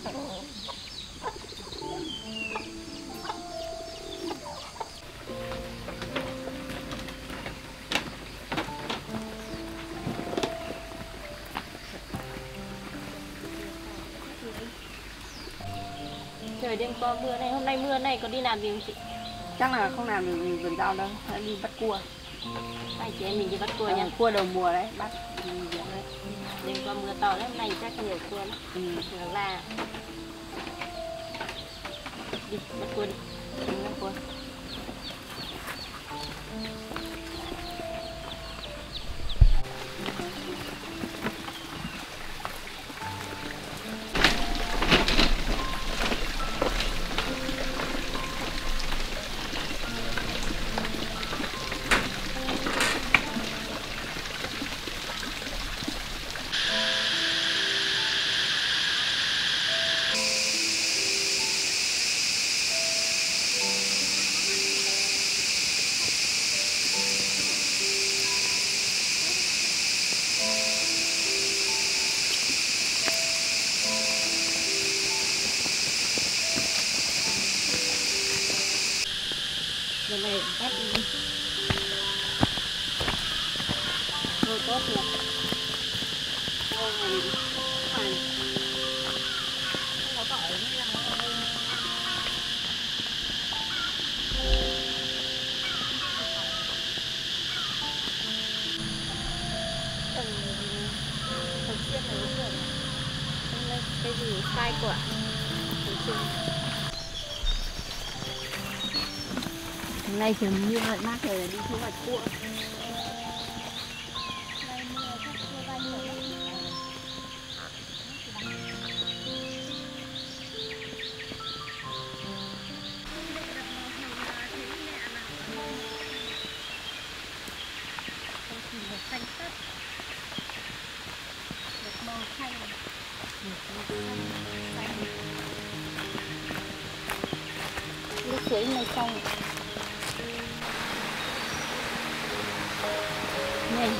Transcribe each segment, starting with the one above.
Trời đêm qua mưa này, hôm nay mưa này có đi làm gì không chị? Chắc là không làm được gì vườn rau đâu, đi bắt cua. Anh chị em mình đi bắt cua nha. Cua đầu mùa đấy, bắt Đêm qua mưa to lắm, hôm nay chắc nhiều cua lắm. Là đi bắt cua đi. Đi bắt cua. Giờ này bắt ngô tốt được. Ngô này phải nó tỏi mới là thường xuyên là đúng rồi. Cái gì sai quả thường xuyên. hôm nay trời mưa mát rồi là đi thu hoạch cua. Xanh tất được màu xanh nước suối mây xong này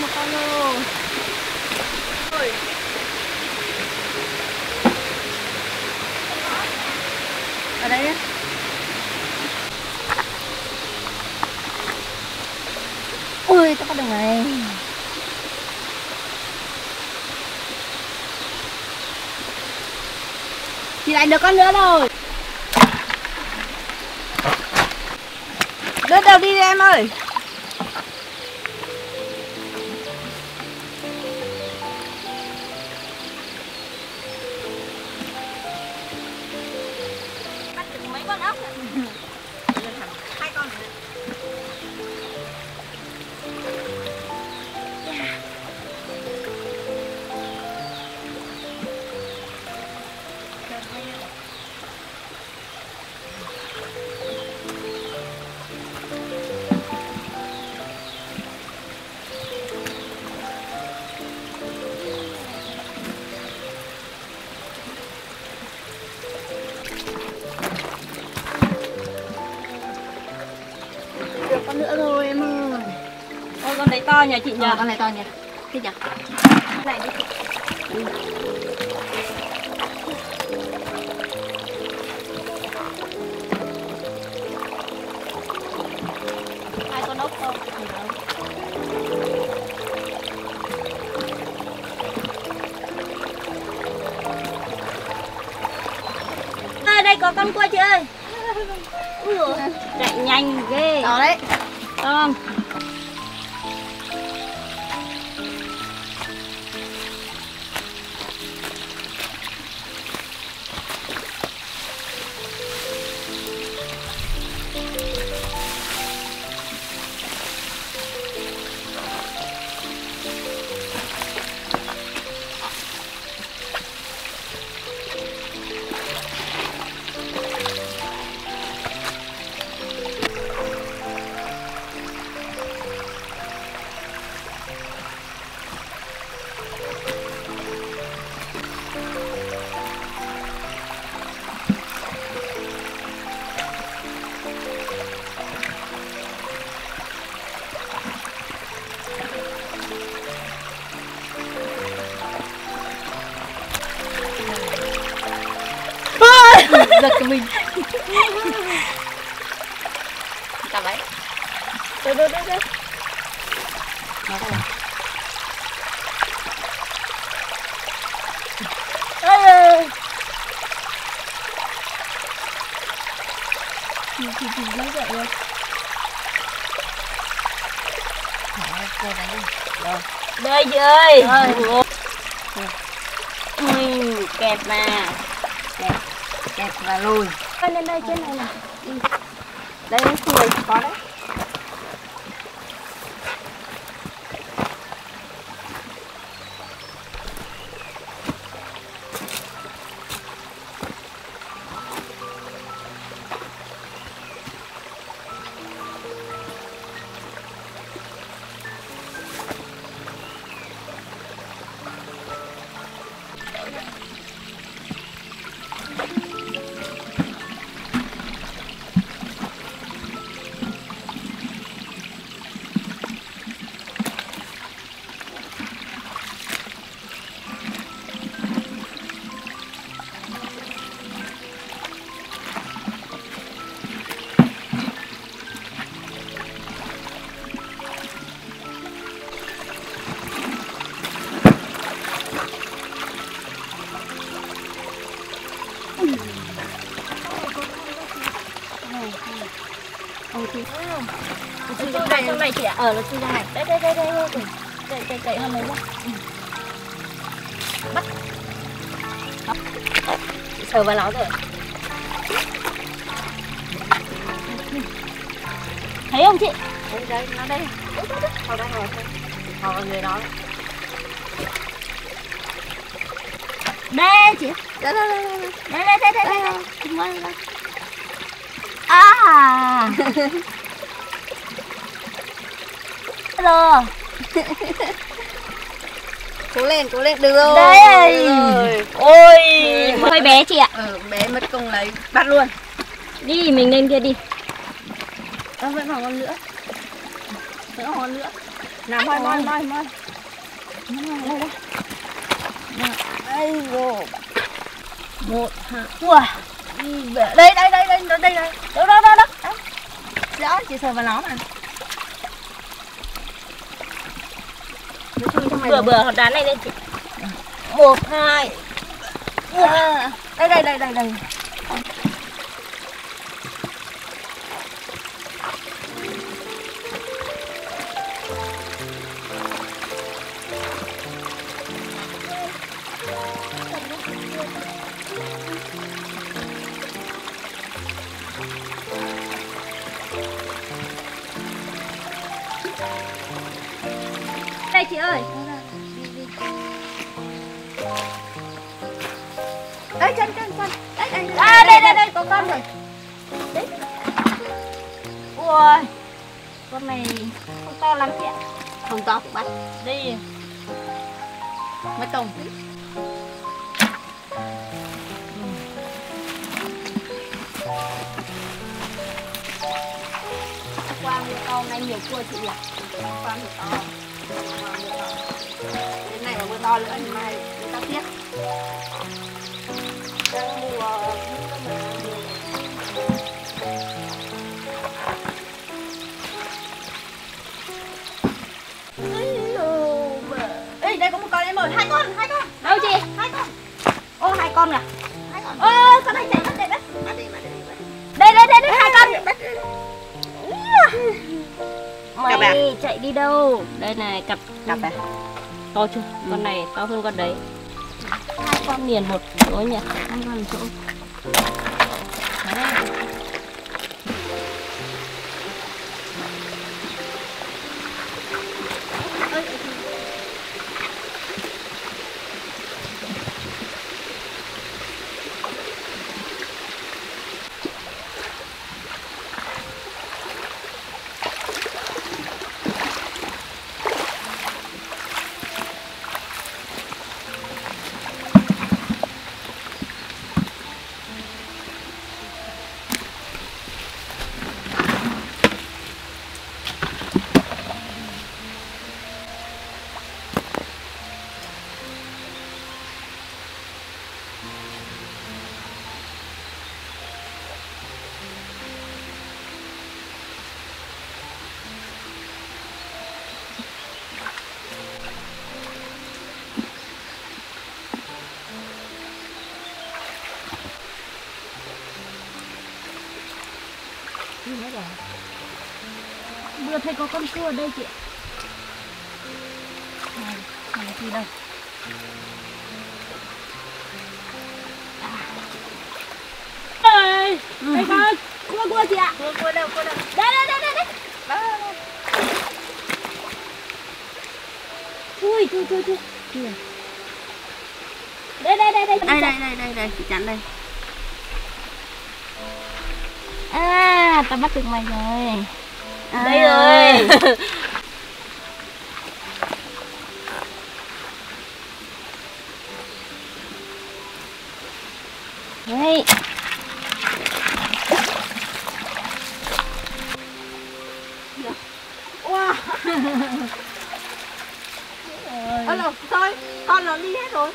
một con lô ôi ở đây nhé. Ui tao bắt được này. Thì lại được con nữa rồi. Đưa đầu đi đi em ơi. mấy con ốc hai con con nữa rồi em ơi. Ôi con đấy to nhỉ chị nhỉ? Con này to nhỉ? Thích nhỉ? Này đi chị. Hai con ốc không? Đây có con cua chị ơi. Ui dồi, chạy nhanh ghê. To đấy. Không. Giật của mình. Cầm lấy. Đây. Nó đây. Ơi. Thì nó vậy rồi. Đây này đi. Rồi. Đây chị ơi. Rồi. Kẹp mà. Kẹp và lùi. Lên đây trên này nè. Đây nó cười có đấy. Trong này chị ạ. Nó chui ra này. Đây. Cậy hơn này nhá. Bắt. Chị sờ vào nó rồi. Thấy không chị? Đây, nó đây. Vào đây rồi. Vào người đó. Đây chị. Đây. Đây. À. Rồi. Cố lên, được rồi. Đây. Được rồi. Ôi, hơi bé chị ạ. Bé mất công lấy, bắt luôn. Đi, mình lên kia đi. Vẫn còn con nữa. Nào moi. Đây rồi. 1, 2. Wow. Đây. Đó. Đó, chị sờ vào nó mà. Nó chui trong này. Bừa hòn đá này lên chị. 1, 2. Đây. Đây chị ơi. Đây chân. Đây có con rồi. Đấy. Ui. Con này không to lắm chị ạ. Không to, bắt. Đi. Mất công. qua mưa to nay nhiều cua chị nhỉ? Qua mưa to. Qua mưa to. Đến này là mưa to nữa thì mai chúng ta tiếp. Đang mùa ê, đây có một con em ơi, hai con. Đâu chị? Hai con. Ô, hai con à? Hai con. Ơ, sao đây chạy bắt đấy. Đây, hai con. Mày chạy đi đâu? Đây này, cặp này. To chưa? Con này to hơn con đấy. Hai con liền một chỗ nhỉ? Hai con một chỗ. Đấy. Vừa thấy có con cua ở đây chị ạ. Này thì đâu? Đây con cua chị ạ. Cua đâu? Đây. Ui, chui. Kìa. Đây, chị chắn đây. À, tao bắt được mày rồi. Đây rồi. Đây. Wow. Alo, thôi, con nó đi hết rồi.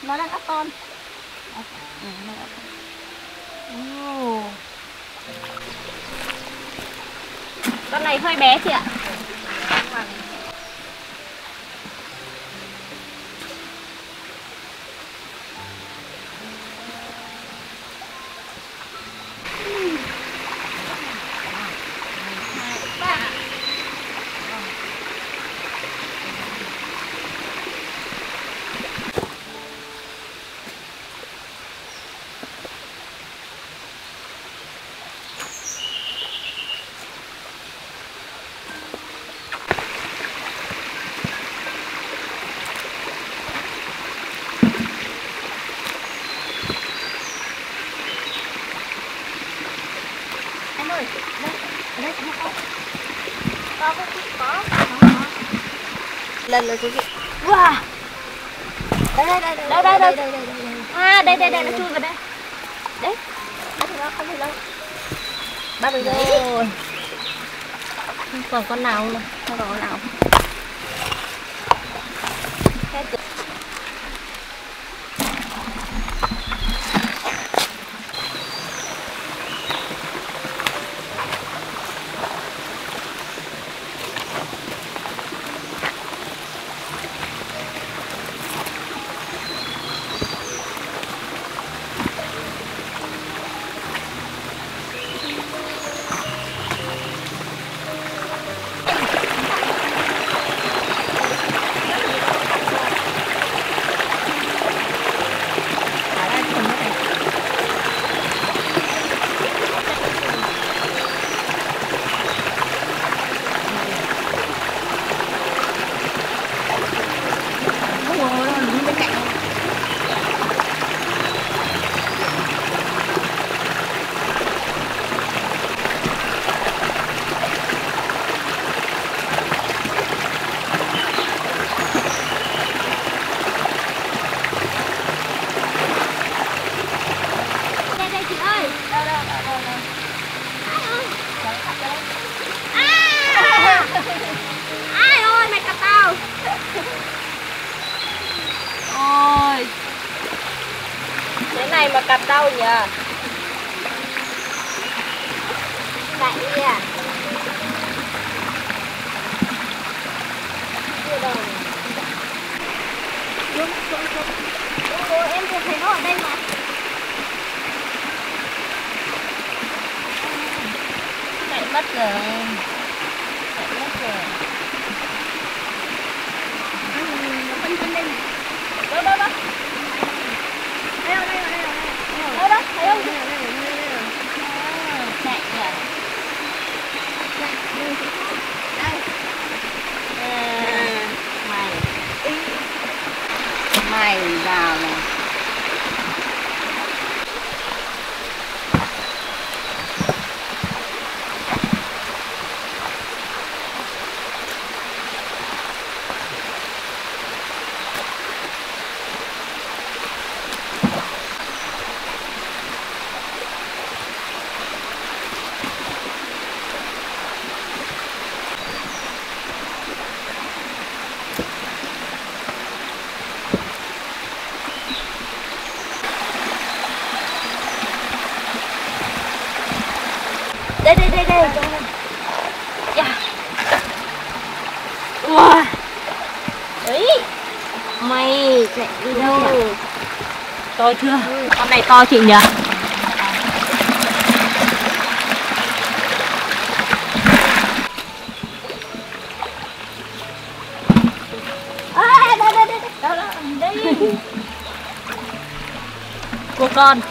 Nó đang ấp con. Con này hơi bé chị ạ. Em ơi, đây có. Có chị có. Lần rồi quý vị. Wow. Đây. À, đây nó chui vào đây. Đấy. Không thấy đâu. Bắt được rồi. Không còn con nào nữa. Không còn con nào. Ôi, cái này mà cặp đâu nhỉ? Chạy đi à? Chưa đâu. Ôi, em vừa thấy nó ở đây mà. Chạy mất rồi. Chạy mất rồi. Nó phân đây. Đâu đâu đâu. Đây đâu, đây đâu, đây đâu. Đâu đâu, thấy không? Chạy nhỉ? Chạy, đây. Mày. Mày vào này. Đây. Yeah. Wow. Ấy. Mày chạy đi đâu? To chưa? Con này to chị nhỉ? Đây. Của con.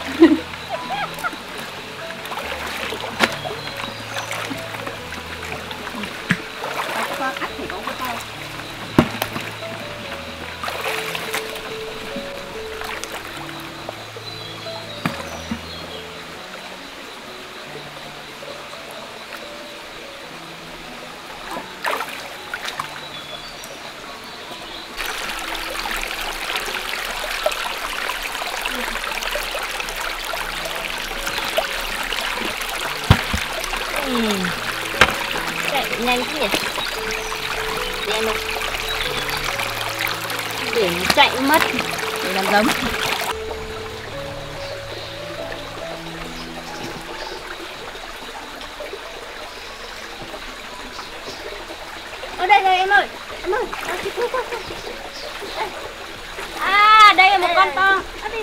Chạy nhanh thế nhỉ? Để này. Để chạy mất. Để làm giống. Ở đây em ơi. Em ơi. À, đây là một con to. Bắt đi.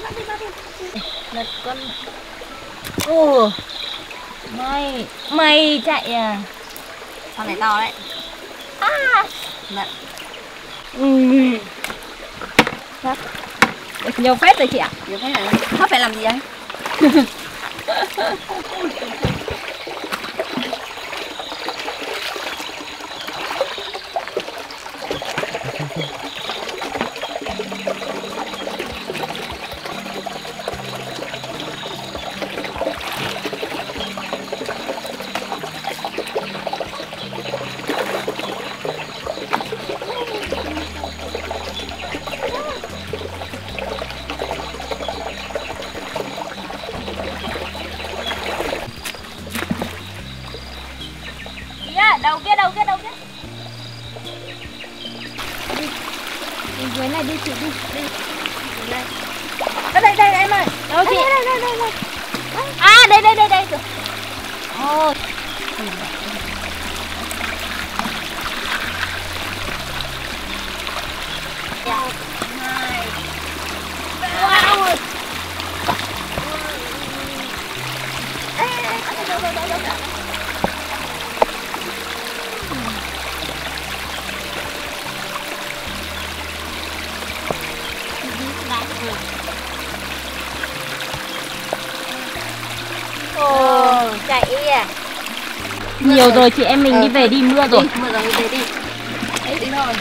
Lật con. Ồ. Mày chạy à? Con này to đấy. À. Lật. Nhiều phết rồi chị ạ. Nhiều phết rồi. Nó phải làm gì đấy? Đầu kia. Đi dưới này đi chị đi. Đây em ơi. Đâu chị? Đây. À đây. Ôi. Wow. Đâu. Ồ, chạy à. Nhiều rồi chị em mình đi về đi, mưa rồi. Mưa rồi, về đi. Đấy, đi rồi.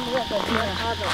Mưa rồi mưa to rồi.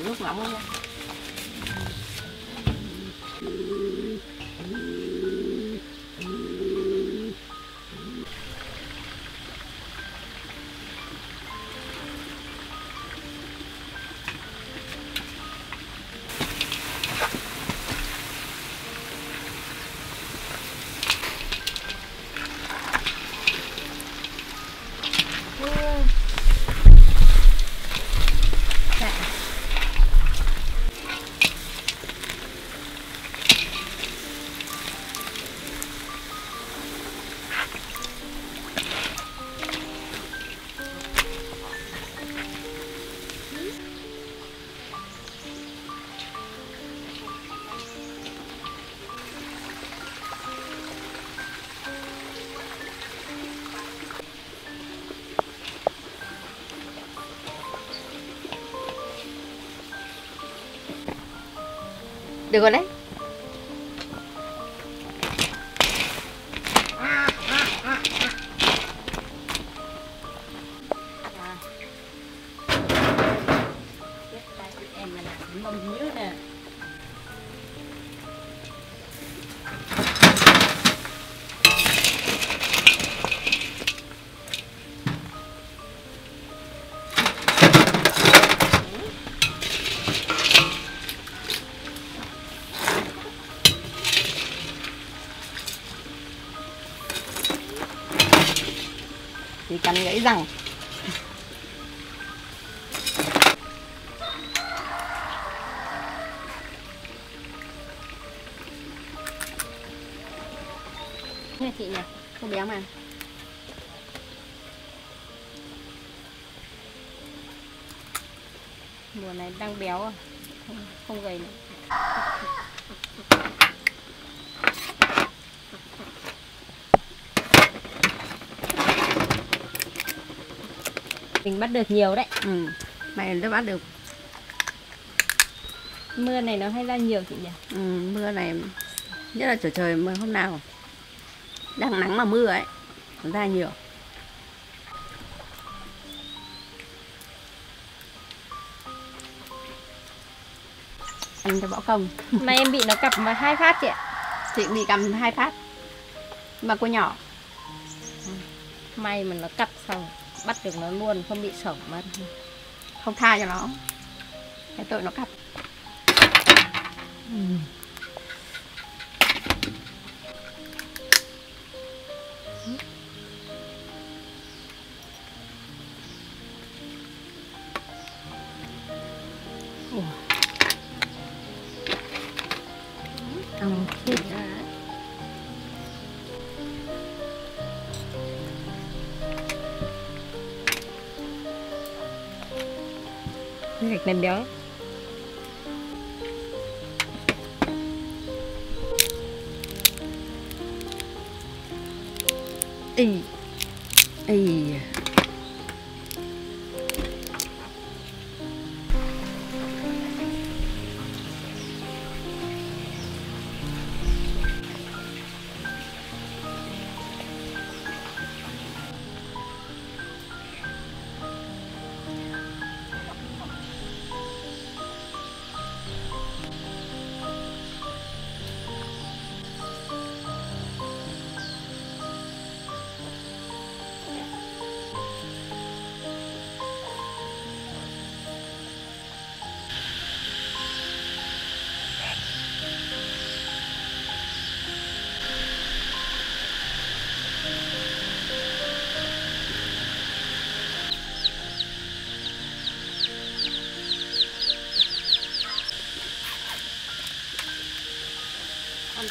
Nước nóng nha. Được rồi đấy. Em là mâm nhớ nè. Chỉ cần gãy răng. Nghe chị nhỉ, không béo mà. Mùa này đang béo à, không gầy nữa. Mình bắt được nhiều đấy. Ừ, mày nó bắt được. Mưa này nó hay ra nhiều chị nhỉ? Ừ, mưa này nhất là trời mưa hôm nào đang nắng mà mưa ấy nó ra nhiều. Anh cho bỏ không. Mà em bị nó cặp mà 2 phát chị ạ. Chị bị cầm 2 phát mà cô nhỏ. May mà nó cặp xong bắt được nó luôn, không bị sổng mất. Không tha cho nó, cái tội nó cặp. Thịt gạch này béo. Ý. Ý.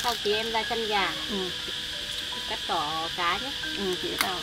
sau tí em ra chân gà. Ừ. Cắt cỏ cá nhé. Ừ, chị tao.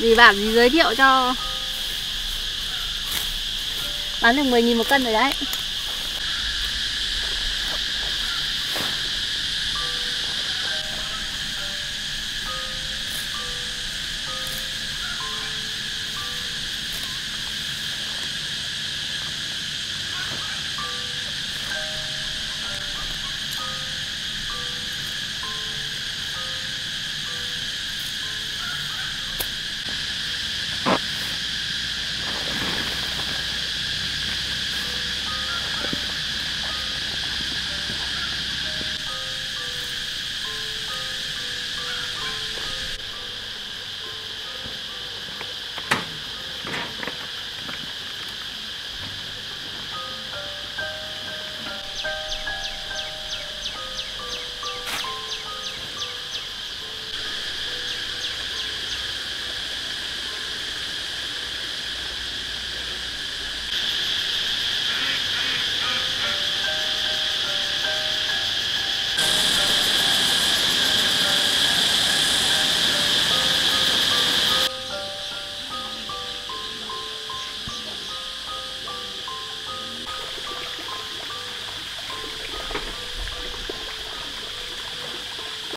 Dì bảo dì giới thiệu cho bán được 10.000 một cân rồi đấy.